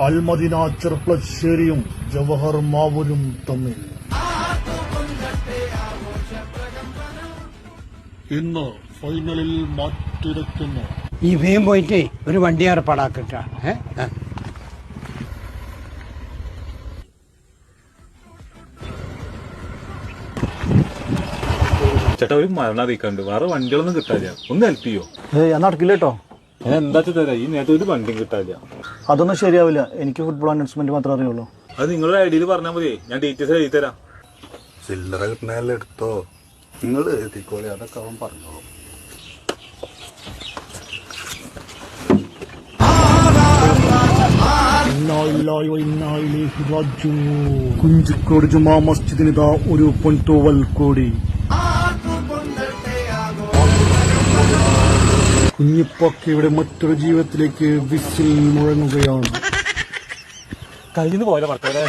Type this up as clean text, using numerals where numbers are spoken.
അൽമദീന ചെർപ്പളശ്ശേരിയും ജവഹർ മാവൂരും തമ്മിൽ ഇന്ന് ഫൈനലിൽ മാറ്റിരക്കുന്നു. ഈ വേഗം പോയിട്ട് ഒരു വണ്ടി ഏർപ്പാടാക്കട്ട. ചേട്ടാ, ഒരു മരണാതിക്കണ്ട്, വേറെ വണ്ടികളൊന്നും കിട്ടാനില്ല. ഒന്ന് ഹെൽപ്പ് ചെയ്യോ? ഞാൻ നടക്കില്ല കേട്ടോ. ഞാൻ എന്താ തരാം, ഈ നേരത്തെ ഒരു വണ്ടിയും കിട്ടാനില്ല. അതൊന്നും ശരിയാവില്ല. എനിക്ക് ഫുട്ബോൾ അനൗൺസ്മെന്റ് മാത്രമേ അറിയുള്ളൂ. അത് നിങ്ങളുടെ ഐഡിയയിൽ പറഞ്ഞാൽ മതി, ഞാൻ ഡീറ്റെയിൽസ് എഴുതി തരാം. ചില്ലറ കിട്ടണല്ലേ എടുത്തോ, നിങ്ങൾ എത്തിക്കോളി, അതൊക്കെ അവൻ പറഞ്ഞോളൂ. കുഞ്ചിക്കോട് ജുമാ മസ്ജിദിനിതാ ഒരു പൊൻതൂവൽ കൂടി. കുഞ്ഞിപ്പക്കയുടെ മറ്റൊരു ജീവിതത്തിലേക്ക് വിസിൽ മുഴങ്ങുകയാണ്. കഴിഞ്ഞു പോലെ ഭർത്താവ്